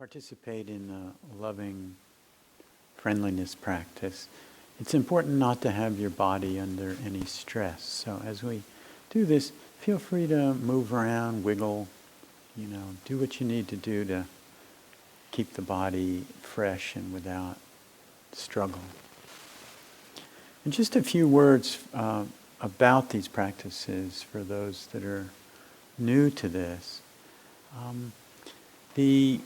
participate in a loving friendliness practice, it's important not to have your body under any stress. So as we do this, feel free to move around, wiggle, do what you need to do to keep the body fresh and without struggle. And just a few words about these practices for those that are new to this. The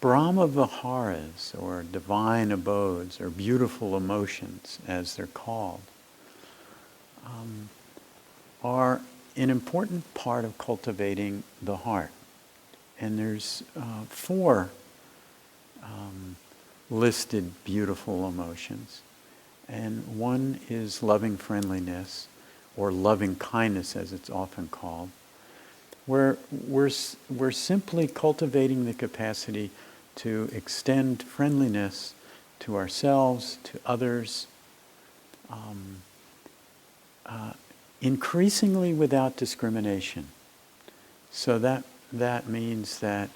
Brahma Viharas, or divine abodes, or beautiful emotions, as they're called, are an important part of cultivating the heart. And there's four listed beautiful emotions. And one is loving friendliness, or loving kindness as it's often called, where we're simply cultivating the capacity to extend friendliness to ourselves, to others, increasingly without discrimination. So that means that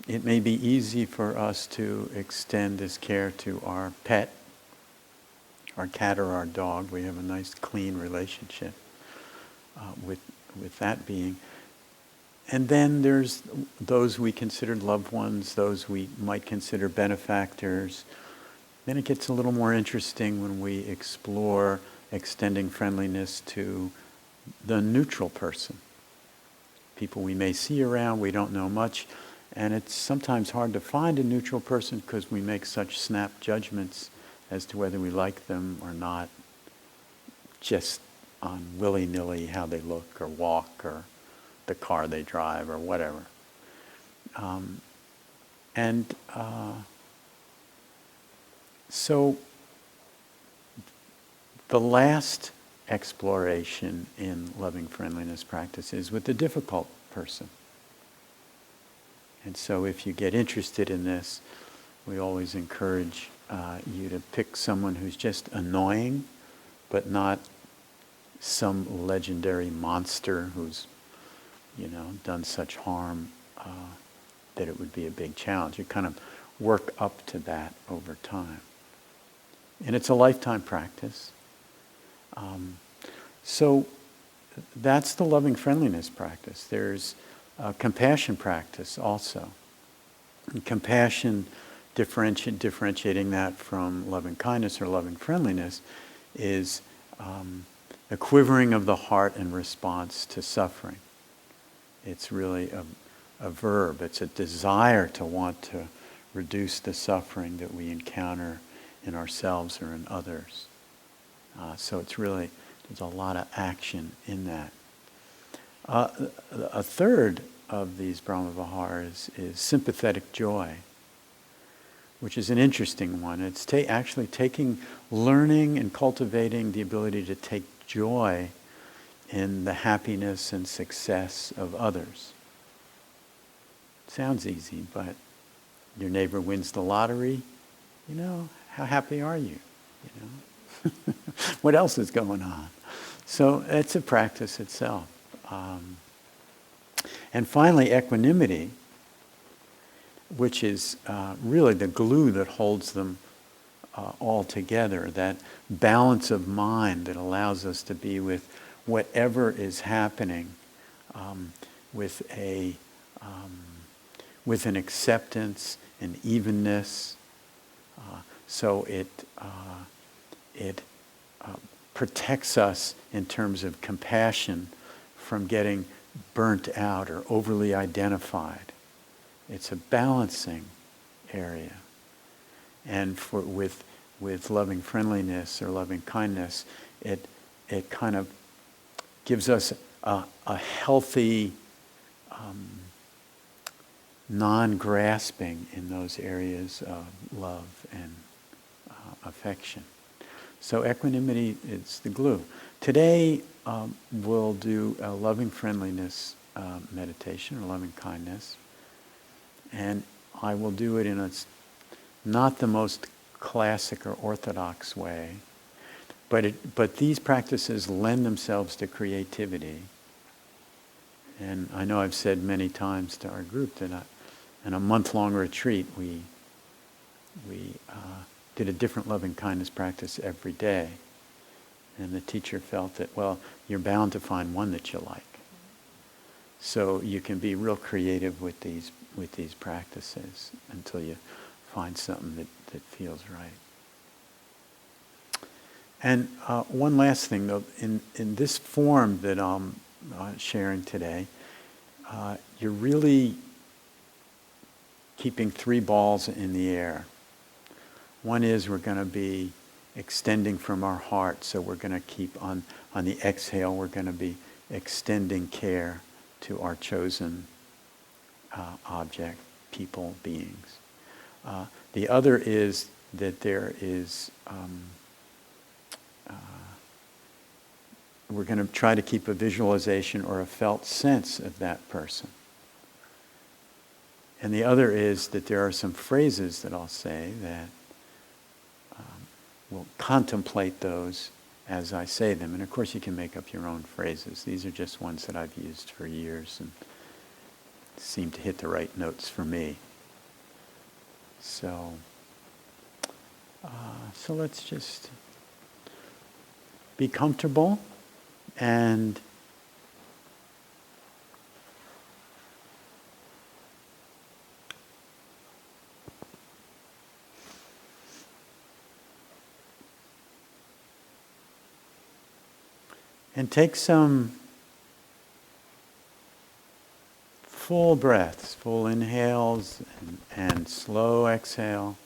it may be easy for us to extend this care to our pet, our cat or our dog. We have a nice, clean relationship with that being. And then there's those we consider loved ones, those we might consider benefactors. Then it gets a little more interesting when we explore extending friendliness to the neutral person. People we may see around, we don't know much, and it's sometimes hard to find a neutral person because we make such snap judgments as to whether we like them or not, just on willy-nilly how they look or walk or the car they drive or whatever. So the last exploration in loving friendliness practice is with the difficult person. And so if you get interested in this, we always encourage you to pick someone who's just annoying, but not some legendary monster who's done such harm that it would be a big challenge. You kind of work up to that over time. And it's a lifetime practice. So that's the loving friendliness practice. There's a compassion practice also. And compassion, differentiating that from loving kindness or loving friendliness, is the quivering of the heart in response to suffering. It's really a verb. It's a desire to want to reduce the suffering that we encounter in ourselves or in others. So it's really, there's a lot of action in that. A third of these Brahma Viharas is sympathetic joy, which is an interesting one. It's actually learning and cultivating the ability to take joy in the happiness and success of others. Sounds easy, but your neighbor wins the lottery, how happy are you? What else is going on? So it's a practice itself. And finally, equanimity, which is really the glue that holds them all together, that balance of mind that allows us to be with whatever is happening with an acceptance, an evenness. So it protects us in terms of compassion from getting burnt out or overly identified. It's a balancing area. And with loving friendliness or loving kindness, it kind of gives us a healthy non-grasping in those areas of love and affection. So equanimity is the glue. Today we'll do a loving friendliness meditation or loving kindness, and I will do it in not the most classic or orthodox way, but these practices lend themselves to creativity. And I know I've said many times to our group that in a month-long retreat, we did a different loving kindness practice every day. And the teacher felt that, well, you're bound to find one that you like. So you can be real creative with these practices until you find something that feels right. And one last thing, though, in this form that I'm sharing today, you're really keeping three balls in the air. One is we're going to be extending from our heart, so we're going to keep on the exhale, we're going to be extending care to our chosen object, people, beings. The other is that there is, we're going to try to keep a visualization or a felt sense of that person. And the other is that there are some phrases that I'll say that we'll contemplate those as I say them. And of course you can make up your own phrases. These are just ones that I've used for years and seem to hit the right notes for me. So let's just be comfortable and take some full breaths, full inhales and slow exhale.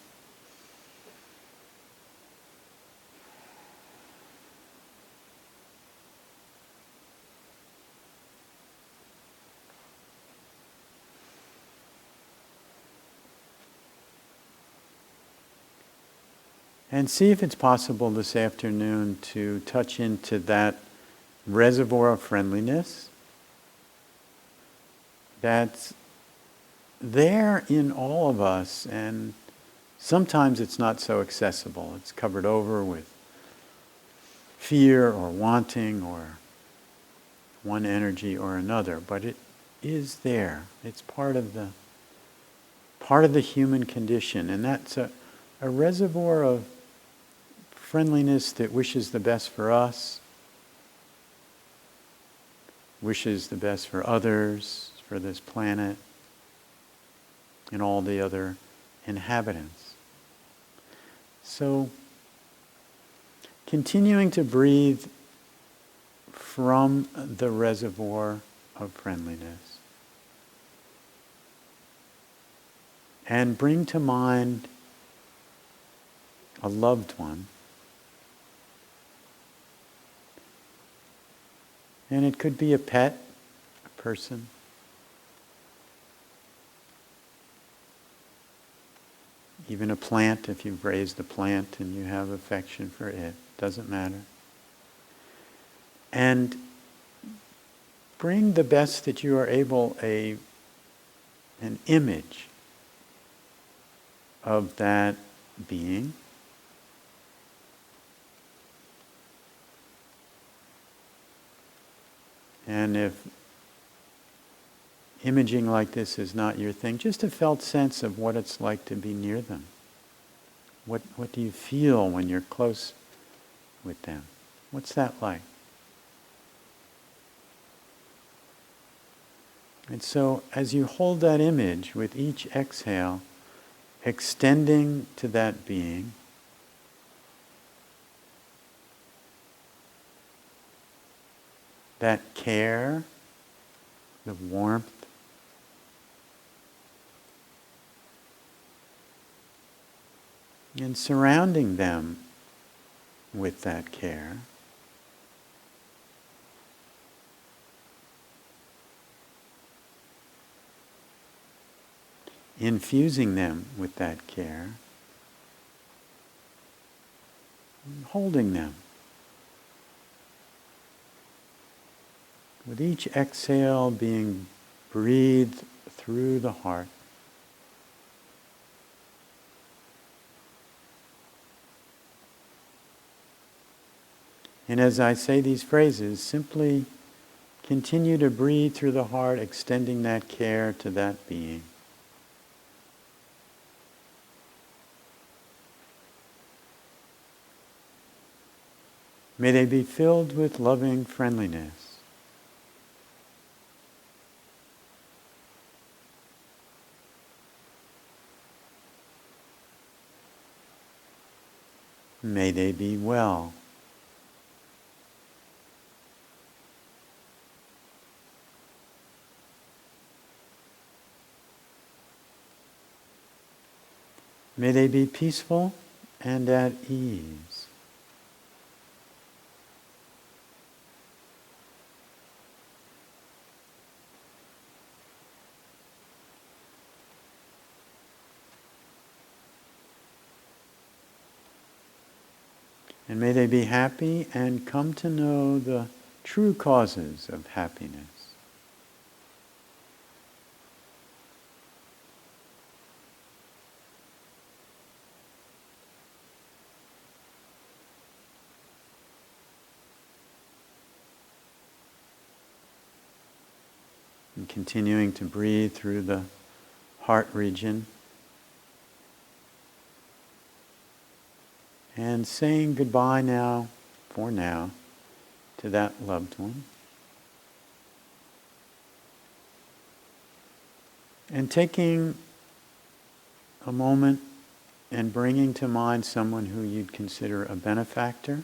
And see if it's possible this afternoon to touch into that reservoir of friendliness that's there in all of us, and sometimes it's not so accessible. It's covered over with fear or wanting or one energy or another, but it is there. It's part of the human condition, and that's a reservoir of friendliness that wishes the best for us, wishes the best for others, for this planet, and all the other inhabitants. So, continuing to breathe from the reservoir of friendliness. And bring to mind a loved one. And it could be a pet, a person. Even a plant, if you've raised a plant and you have affection for it. Doesn't matter. And bring the best that you are able, an image of that being. And if imaging like this is not your thing, just a felt sense of what it's like to be near them. What do you feel when you're close with them? What's that like? And so as you hold that image with each exhale, extending to that being, that care, the warmth, and surrounding them with that care, infusing them with that care, and holding them. With each exhale being breathed through the heart. And as I say these phrases, simply Continue to breathe through the heart, extending that care to that being. May they be filled with loving friendliness. May they be well. May they be peaceful and at ease. And may they be happy and come to know the true causes of happiness. And continuing to breathe through the heart region. And saying goodbye now, for now, to that loved one. And taking a moment and bringing to mind someone who you'd consider a benefactor,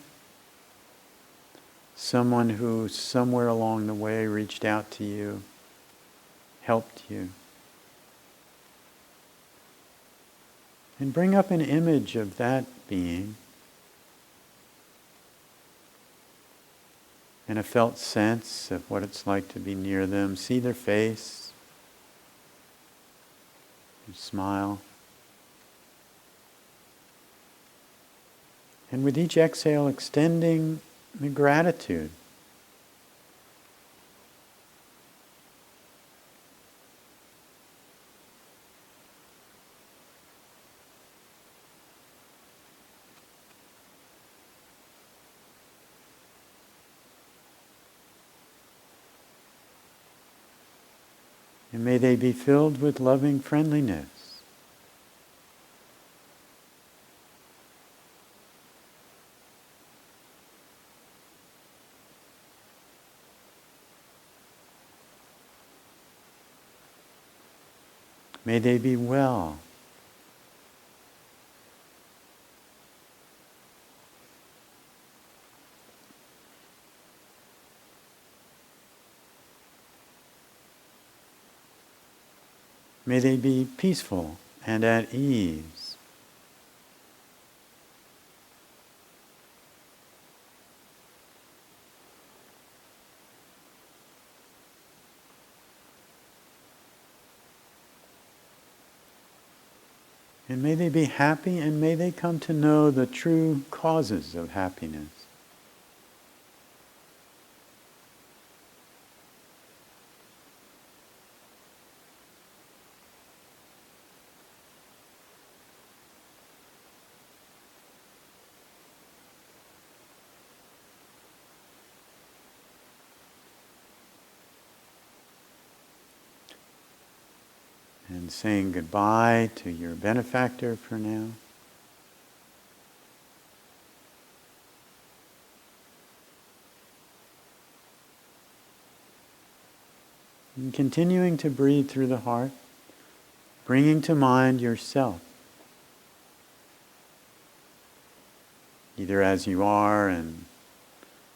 someone who somewhere along the way reached out to you, helped you. And bring up an image of that being and a felt sense of what it's like to be near them. See their face, and smile. And with each exhale, extending the gratitude. And may they be filled with loving friendliness. May they be well. May they be peaceful and at ease. And may they be happy, and may they come to know the true causes of happiness. And saying goodbye to your benefactor for now. And continuing to breathe through the heart, bringing to mind yourself. Either as you are in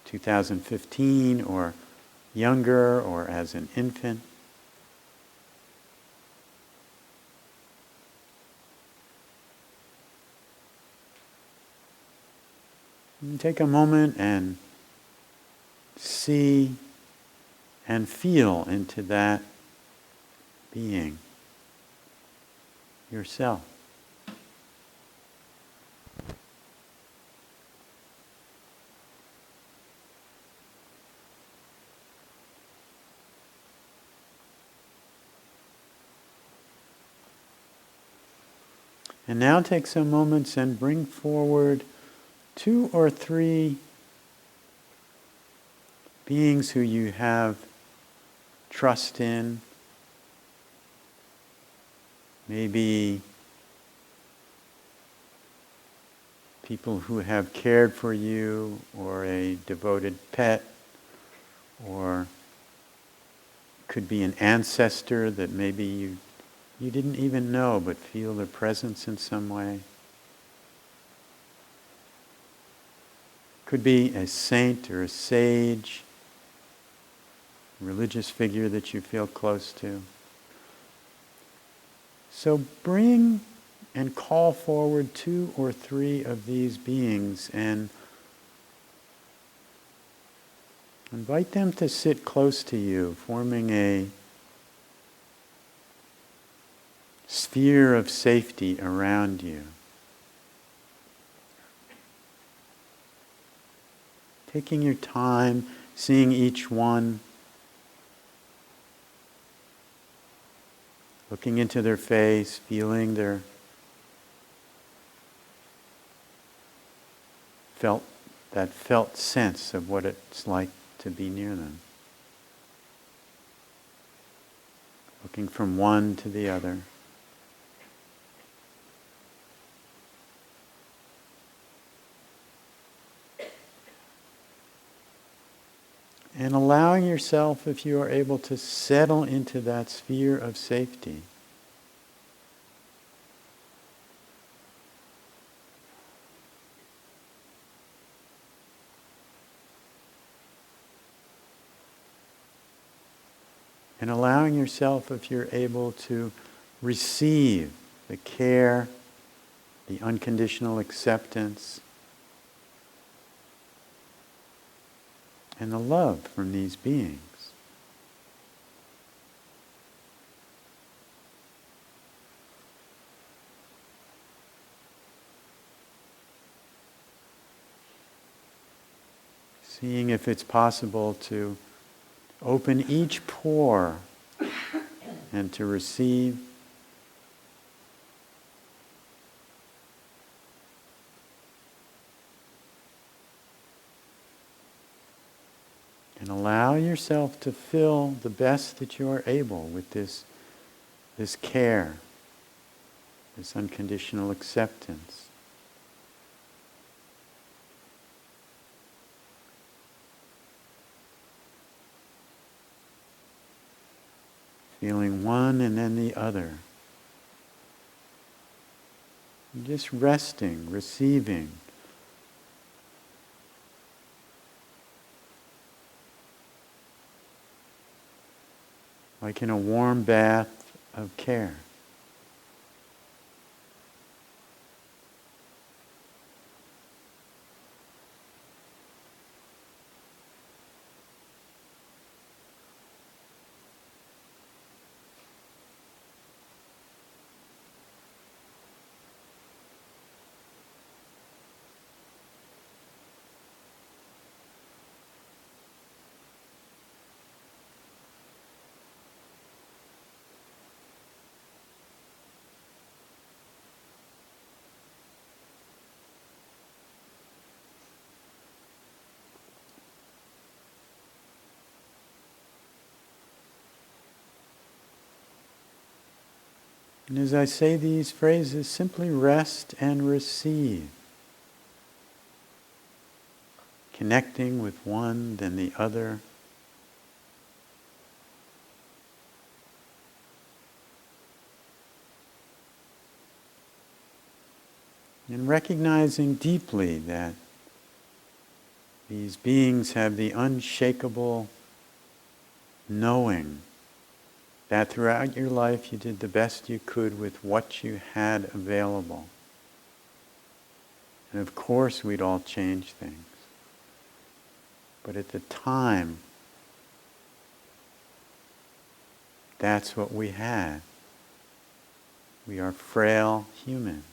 2015 or younger or as an infant. And take a moment and see and feel into that being, yourself. And now take some moments and bring forward 2 or 3 beings who you have trust in, maybe people who have cared for you, or a devoted pet, or could be an ancestor that maybe you didn't even know but feel their presence in some way. Could be a saint or a sage, a religious figure that you feel close to. So bring and call forward 2 or 3 of these beings and invite them to sit close to you, forming a sphere of safety around you. Taking your time, seeing each one, looking into their face, feeling their felt sense of what it's like to be near them. Looking from one to the other. And allowing yourself, if you are able, to settle into that sphere of safety. And allowing yourself, if you're able, to receive the care, the unconditional acceptance, and the love from these beings. Seeing if it's possible to open each pore and to receive. And allow yourself to fill the best that you are able with this care, this unconditional acceptance. Feeling one and then the other. And just resting, receiving. Like in a warm bath of care. And as I say these phrases, simply rest and receive. Connecting with one, then the other. And recognizing deeply that these beings have the unshakable knowing that throughout your life you did the best you could with what you had available. And of course we'd all change things. But at the time, that's what we had. We are frail humans.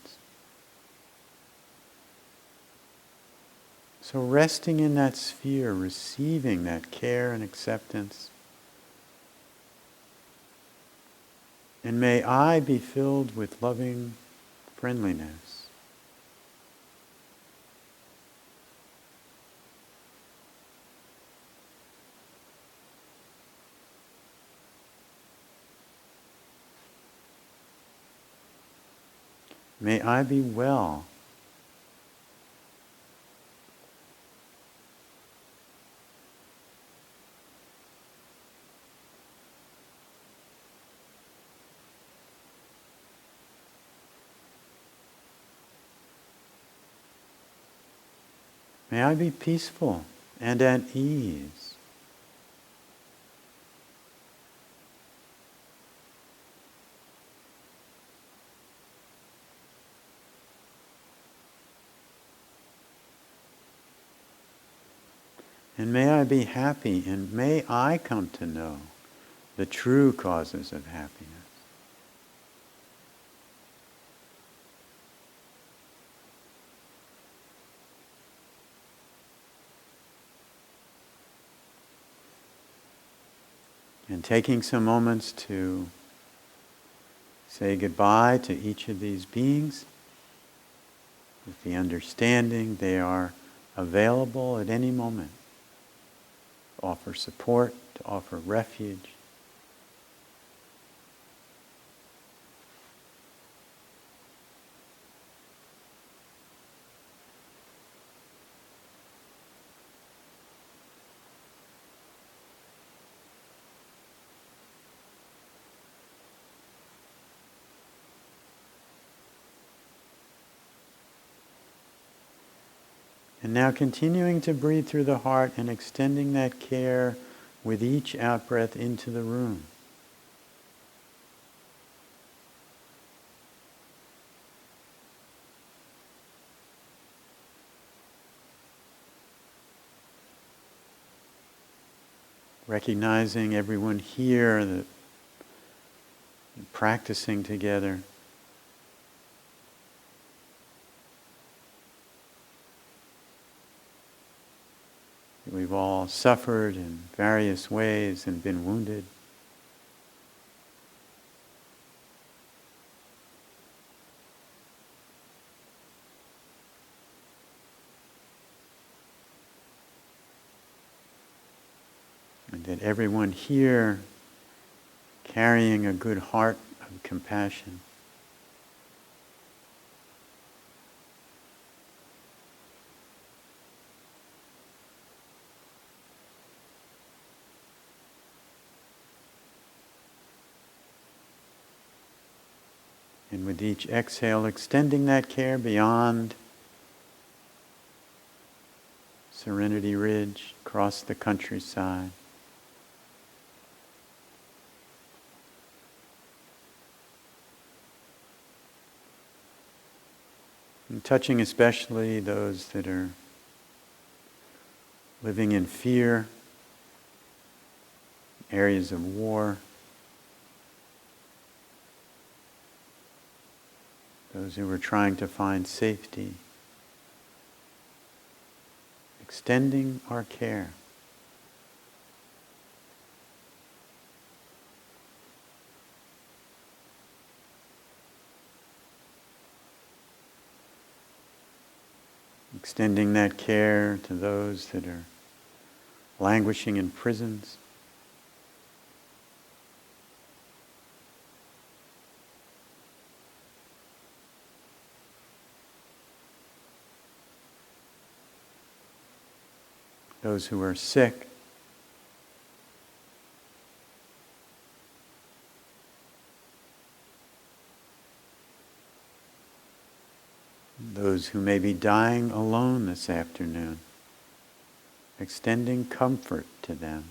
So resting in that sphere, receiving that care and acceptance. And may I be filled with loving friendliness. May I be well. May I be peaceful and at ease. And may I be happy, and may I come to know the true causes of happiness. And taking some moments to say goodbye to each of these beings with the understanding they are available at any moment to offer support, to offer refuge. And now continuing to breathe through the heart and extending that care with each out-breath into the room. Recognizing everyone here, that practicing together. We've all suffered in various ways and been wounded. And that everyone here carrying a good heart of compassion. And with each exhale, extending that care beyond Serenity Ridge, across the countryside. And touching especially those that are living in fear, areas of war, those who are trying to find safety. Extending our care. Extending that care to those that are languishing in prisons. Those who are sick. Those who may be dying alone this afternoon. Extending comfort to them.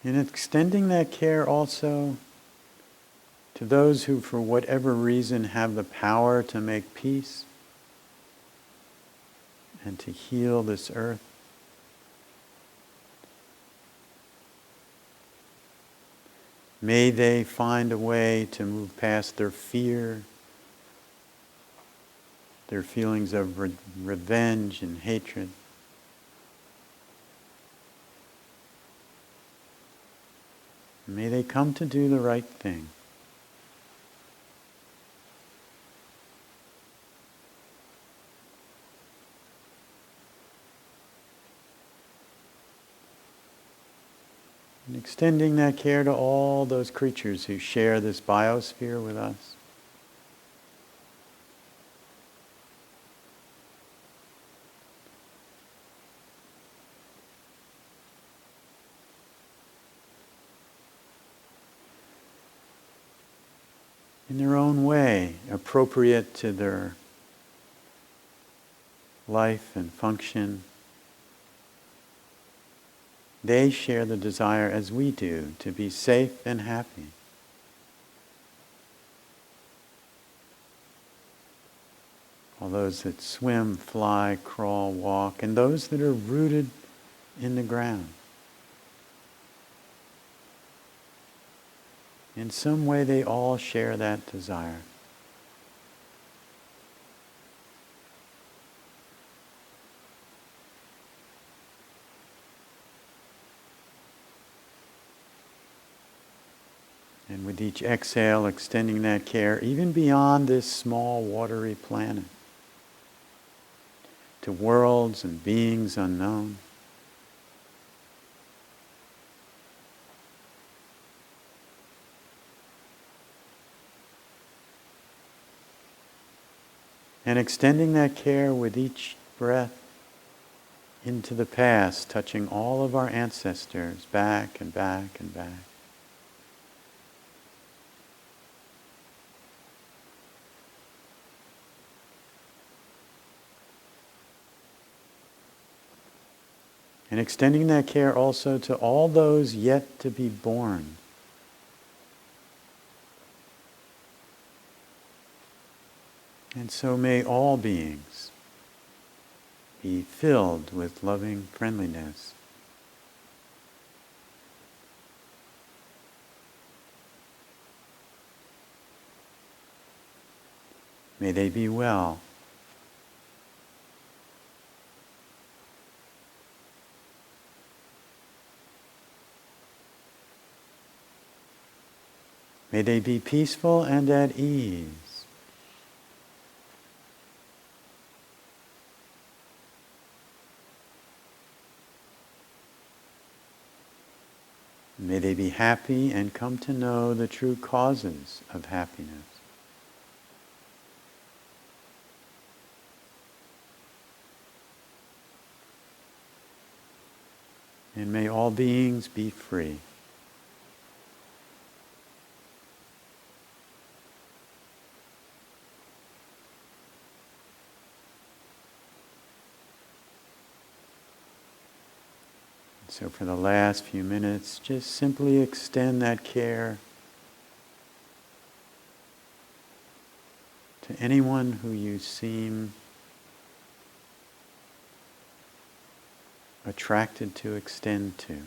And extending that care also to those who, for whatever reason, have the power to make peace and to heal this earth. May they find a way to move past their fear, their feelings of revenge and hatred. May they come to do the right thing. And extending that care to all those creatures who share this biosphere with us. In their own way, appropriate to their life and function. They share the desire, as we do, to be safe and happy. All those that swim, fly, crawl, walk, and those that are rooted in the ground. In some way, they all share that desire. And with each exhale, extending that care even beyond this small watery planet, to worlds and beings unknown. And extending that care with each breath into the past, touching all of our ancestors back and back and back. And extending that care also to all those yet to be born. And so may all beings be filled with loving friendliness. May they be well. May they be peaceful and at ease. May they be happy and come to know the true causes of happiness. And may all beings be free. So for the last few minutes, just simply extend that care to anyone who you seem attracted to extend to.